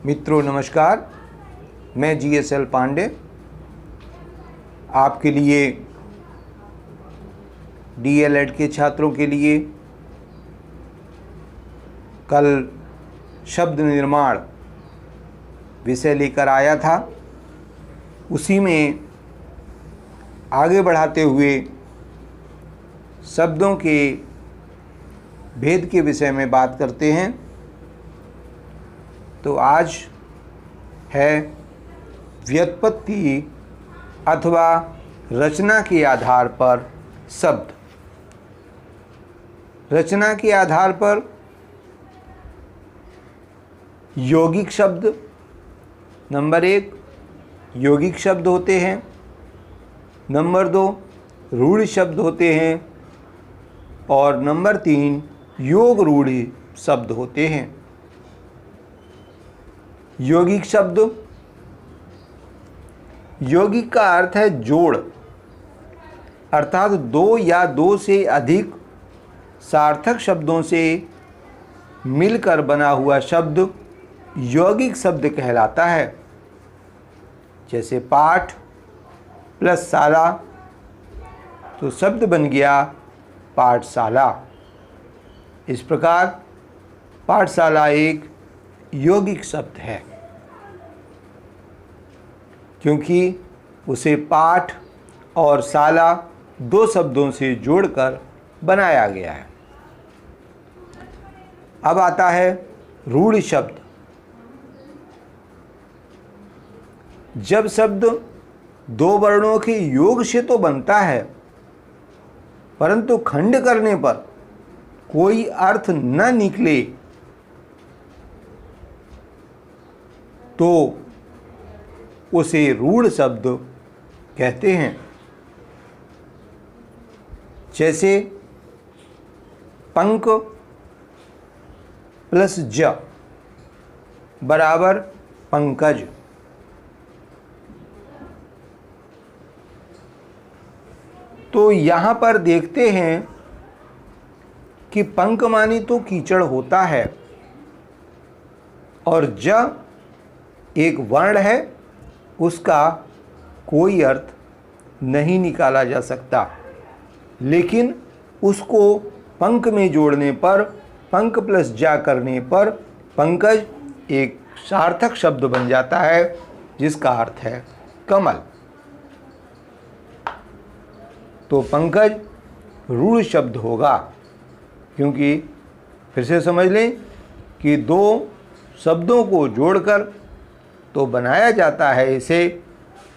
मित्रों नमस्कार, मैं GSL पांडे आपके लिए DLED के छात्रों के लिए कल शब्द निर्माण विषय लेकर आया था। उसी में आगे बढ़ाते हुए शब्दों के भेद के विषय में बात करते हैं। तो आज है व्युत्पत्ति अथवा रचना के आधार पर शब्द। रचना के आधार पर यौगिक शब्द नंबर 1 यौगिक शब्द होते हैं, नंबर 2 रूढ़ शब्द होते हैं और नंबर 3 योग रूढ़ शब्द होते हैं। यौगिक शब्द, यौगिक का अर्थ है जोड़, अर्थात दो या दो से अधिक सार्थक शब्दों से मिलकर बना हुआ शब्द यौगिक शब्द कहलाता है। जैसे पाठ प्लस शाला तो शब्द बन गया पाठशाला। इस प्रकार पाठशाला एक यौगिक शब्द है, क्योंकि उसे पाठ और शाला दो शब्दों से जोड़कर बनाया गया है। अब आता है रूढ़ शब्द। जब शब्द दो वर्णों के योग से तो बनता है, परंतु खंड करने पर कोई अर्थ न निकले तो उसे रूढ़ शब्द कहते हैं। जैसे पंक प्लस ज बराबर पंकज। तो यहाँ पर देखते हैं कि पंक मानी तो कीचड़ होता है और ज एक वर्ण है, उसका कोई अर्थ नहीं निकाला जा सकता, लेकिन उसको पंक में जोड़ने पर, पंक प्लस जा करने पर पंकज एक सार्थक शब्द बन जाता है, जिसका अर्थ है कमल। तो पंकज रूढ़ शब्द होगा, क्योंकि फिर से समझ लें कि दो शब्दों को जोड़कर तो बनाया जाता है इसे,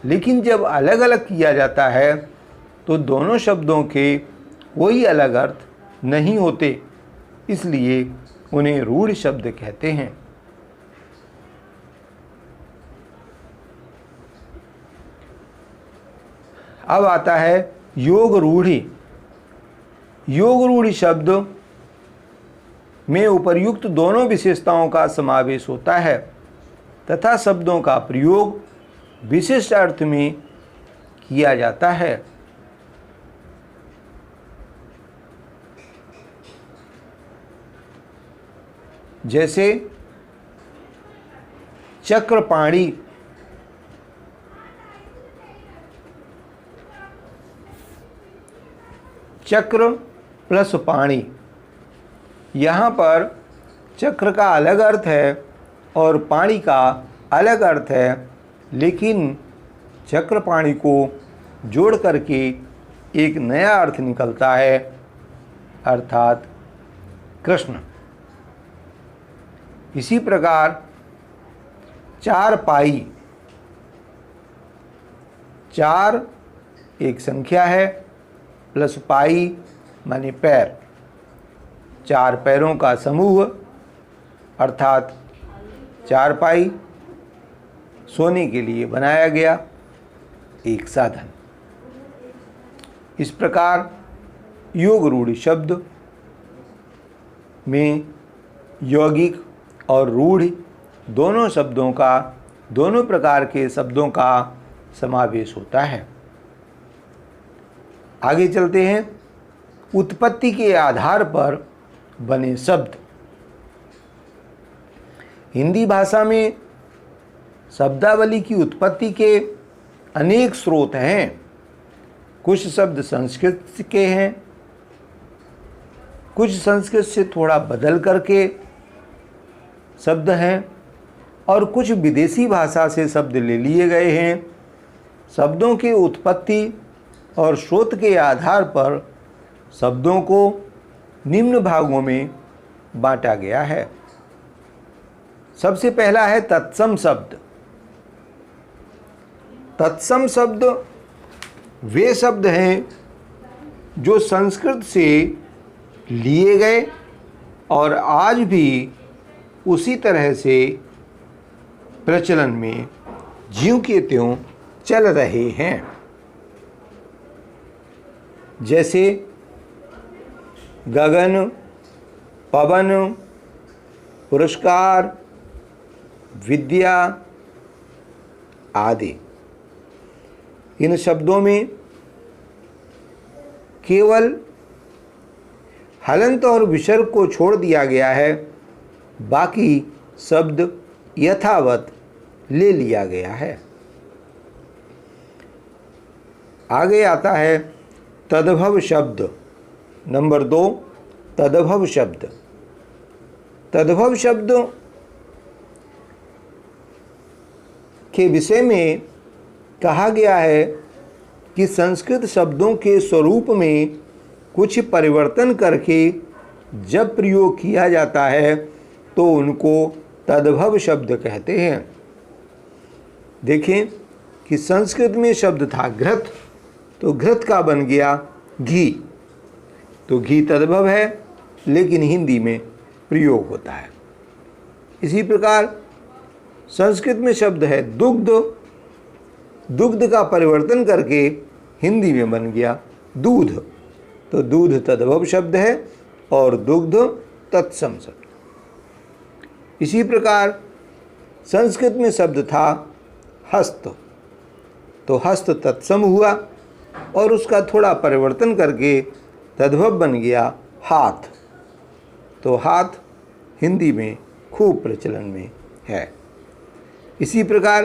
लेकिन जब अलग अलग किया जाता है तो दोनों शब्दों के कोई अलग अर्थ नहीं होते, इसलिए उन्हें रूढ़ शब्द कहते हैं। अब आता है योग रूढ़ी। योग रूढ़ी शब्द में उपर्युक्त दोनों विशेषताओं का समावेश होता है तथा शब्दों का प्रयोग विशिष्ट अर्थ में किया जाता है। जैसे चक्रपाणी, चक्र प्लस पाणी। यहाँ पर चक्र का अलग अर्थ है और पाणी का अलग अर्थ है, लेकिन चक्रपाणी को जोड़ करके एक नया अर्थ निकलता है, अर्थात कृष्ण। इसी प्रकार चारपाई, चार एक संख्या है प्लस पाई माने पैर, चार पैरों का समूह अर्थात चारपाई सोने के लिए बनाया गया एक साधन। इस प्रकार योग रूढ़ शब्द में यौगिक और रूढ़ दोनों शब्दों का, दोनों प्रकार के शब्दों का समावेश होता है। आगे चलते हैं। उत्पत्ति के आधार पर बने शब्द। हिंदी भाषा में शब्दावली की उत्पत्ति के अनेक स्रोत हैं। कुछ शब्द संस्कृत के हैं, कुछ संस्कृत से थोड़ा बदल करके शब्द हैं, और कुछ विदेशी भाषा से शब्द ले लिए गए हैं। शब्दों की उत्पत्ति और स्रोत के आधार पर शब्दों को निम्न भागों में बांटा गया है। सबसे पहला है तत्सम शब्द। तत्सम शब्द वे शब्द हैं जो संस्कृत से लिए गए और आज भी उसी तरह से प्रचलन में ज्यों के त्यों चल रहे हैं। जैसे गगन, पवन, पुरस्कार, विद्या आदि। इन शब्दों में केवल हलंत और विसर्ग को छोड़ दिया गया है, बाकी शब्द यथावत ले लिया गया है। आगे आता है तद्भव शब्द। नंबर 2, तद्भव शब्द। तद्भव शब्द के विषय में कहा गया है कि संस्कृत शब्दों के स्वरूप में कुछ परिवर्तन करके जब प्रयोग किया जाता है तो उनको तद्भव शब्द कहते हैं। देखें कि संस्कृत में शब्द था घृत, तो घृत का बन गया घी, तो घी तद्भव है लेकिन हिंदी में प्रयोग होता है। इसी प्रकार संस्कृत में शब्द है दुग्ध, दुग्ध का परिवर्तन करके हिंदी में बन गया दूध, तो दूध तद्भव शब्द है और दुग्ध तत्सम शब्द। इसी प्रकार संस्कृत में शब्द था हस्त, तो हस्त तत्सम हुआ और उसका थोड़ा परिवर्तन करके तद्भव बन गया हाथ, तो हाथ हिंदी में खूब प्रचलन में है। इसी प्रकार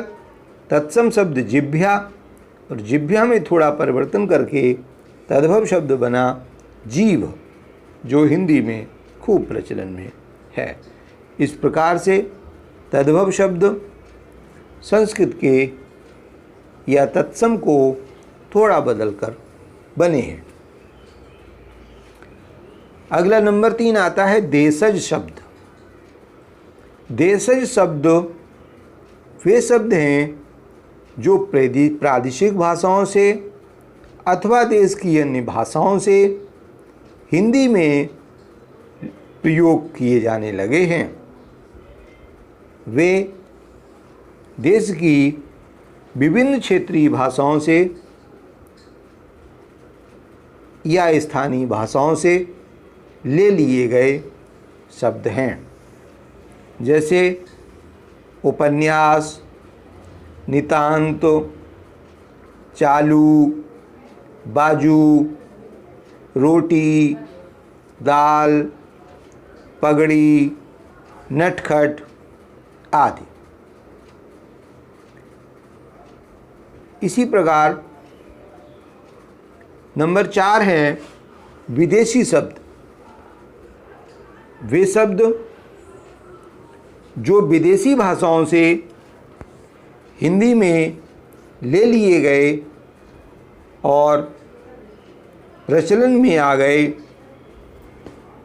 तत्सम शब्द जिह्वा, और जिह्वा में थोड़ा परिवर्तन करके तद्भव शब्द बना जीव, जो हिंदी में खूब प्रचलन में है। इस प्रकार से तद्भव शब्द संस्कृत के या तत्सम को थोड़ा बदलकर बने हैं। अगला नंबर 3 आता है देशज शब्द। देशज शब्द वे शब्द हैं जो प्रादेशिक भाषाओं से अथवा देश की अन्य भाषाओं से हिंदी में प्रयोग किए जाने लगे हैं। वे देश की विभिन्न क्षेत्रीय भाषाओं से या स्थानीय भाषाओं से ले लिए गए शब्द हैं। जैसे उपन्यास, नितांत, चालू, बाजू, रोटी, दाल, पगड़ी, नटखट आदि। इसी प्रकार नंबर 4 है विदेशी शब्द। वे शब्द जो विदेशी भाषाओं से हिंदी में ले लिए गए और प्रचलन में आ गए,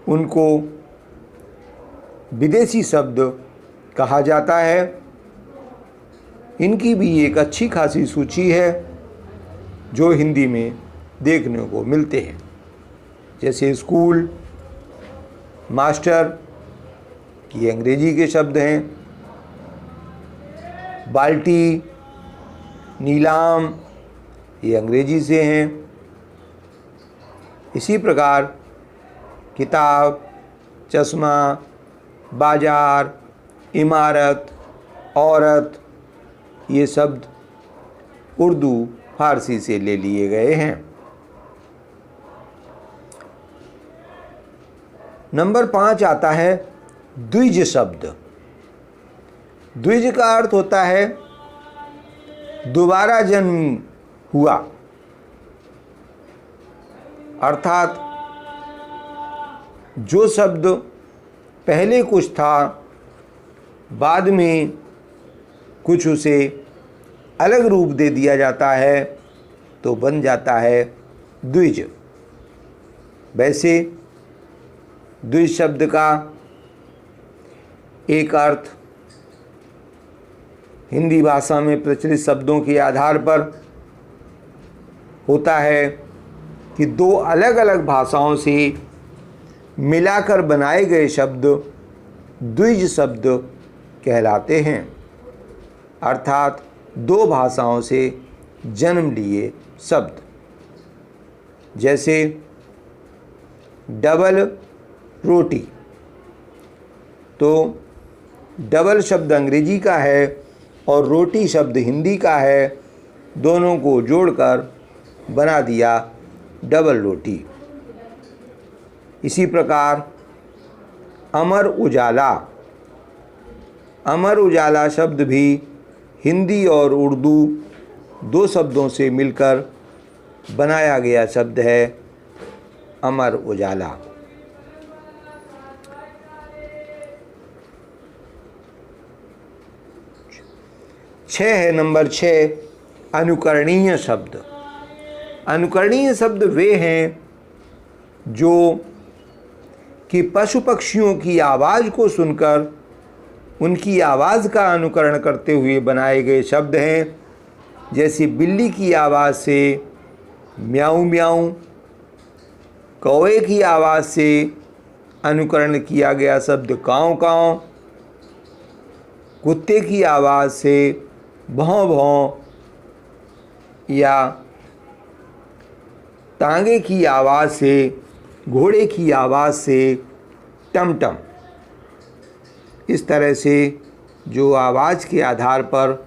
उनको विदेशी शब्द कहा जाता है। इनकी भी एक अच्छी खासी सूची है जो हिंदी में देखने को मिलते हैं। जैसे स्कूल, मास्टर, ये अंग्रेजी के शब्द हैं। बाल्टी, नीलाम, ये अंग्रेजी से हैं। इसी प्रकार किताब, चश्मा, बाजार, इमारत, औरत, ये शब्द उर्दू, फारसी से ले लिए गए हैं। नंबर 5 आता है द्विज शब्द। द्विज का अर्थ होता है दोबारा जन्म हुआ, अर्थात जो शब्द पहले कुछ था, बाद में कुछ उसे अलग रूप दे दिया जाता है तो बन जाता है द्विज। वैसे द्विज शब्द का एक अर्थ हिंदी भाषा में प्रचलित शब्दों के आधार पर होता है कि दो अलग अलग भाषाओं से मिलाकर बनाए गए शब्द द्विज शब्द कहलाते हैं, अर्थात दो भाषाओं से जन्म लिए शब्द। जैसे डबल रोटी, तो डबल शब्द अंग्रेजी का है और रोटी शब्द हिंदी का है, दोनों को जोड़कर बना दिया डबल रोटी। इसी प्रकार अमर उजाला, अमर उजाला शब्द भी हिंदी और उर्दू दो शब्दों से मिलकर बनाया गया शब्द है अमर उजाला। छः है, नंबर 6 अनुकरणीय शब्द। अनुकरणीय शब्द वे हैं जो कि पशु पक्षियों की आवाज़ को सुनकर उनकी आवाज़ का अनुकरण करते हुए बनाए गए शब्द हैं। जैसे बिल्ली की आवाज़ से म्याऊं म्याऊं, कौवे की आवाज़ से अनुकरण किया गया शब्द काँव काँव, कुत्ते की आवाज़ से भौं भौं, या तांगे की आवाज़ से, घोड़े की आवाज़ से टम टम। इस तरह से जो आवाज़ के आधार पर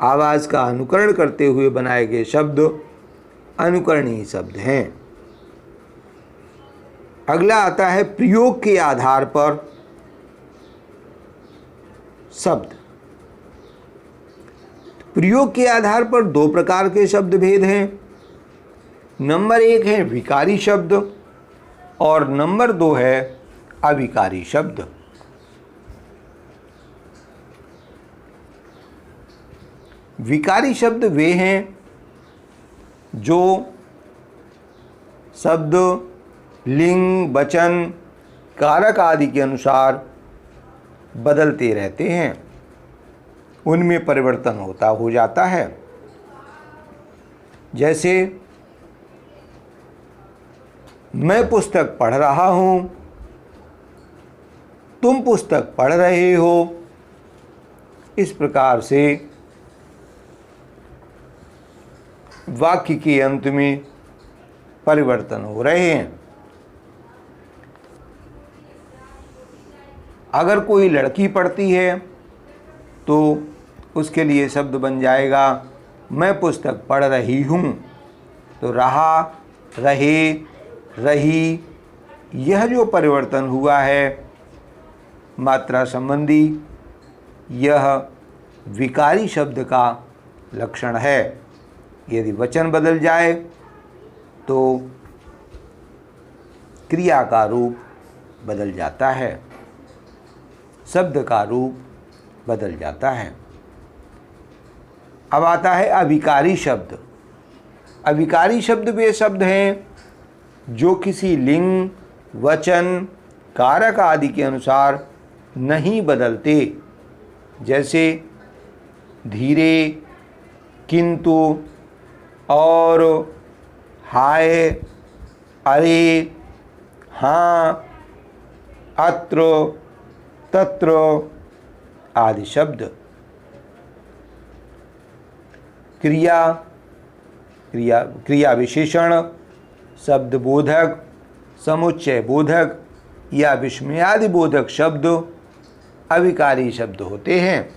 आवाज़ का अनुकरण करते हुए बनाए गए शब्द अनुकरणीय शब्द हैं। अगला आता है प्रयोग के आधार पर शब्द। प्रयोग के आधार पर दो प्रकार के शब्द भेद हैं। नंबर 1 है विकारी शब्द और नंबर 2 है अविकारी शब्द। विकारी शब्द वे हैं जो शब्द लिंग, वचन, कारक आदि के अनुसार बदलते रहते हैं, उनमें परिवर्तन हो जाता है। जैसे मैं पुस्तक पढ़ रहा हूँ, तुम पुस्तक पढ़ रहे हो। इस प्रकार से वाक्य के अंत में परिवर्तन हो रहे हैं। अगर कोई लड़की पढ़ती है तो उसके लिए शब्द बन जाएगा मैं पुस्तक पढ़ रही हूँ। तो रहा, रहे, रही, यह जो परिवर्तन हुआ है मात्रा संबंधी, यह विकारी शब्द का लक्षण है। यदि वचन बदल जाए तो क्रिया का रूप बदल जाता है, शब्द का रूप बदल जाता है। अब आता है अविकारी शब्द। अविकारी शब्द वे शब्द हैं जो किसी लिंग, वचन, कारक आदि के अनुसार नहीं बदलते। जैसे धीरे, किंतु, और, हाय, अरे, हाँ, अत्र, तत्र आदि शब्द। क्रिया विशेषण, शब्द बोधक, समुच्चय बोधक या विस्मयादि बोधक शब्द अविकारी शब्द होते हैं।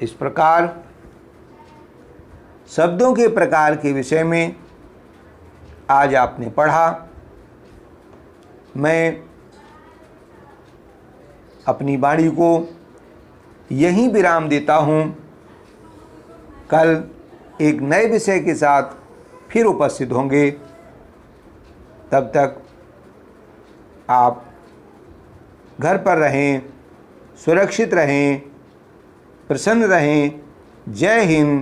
इस प्रकार शब्दों के प्रकार के विषय में आज आपने पढ़ा। मैं अपनी वाणी को यहीं विराम देता हूँ। कल एक नए विषय के साथ फिर उपस्थित होंगे। तब तक आप घर पर रहें, सुरक्षित रहें, प्रसन्न रहें। जय हिंद।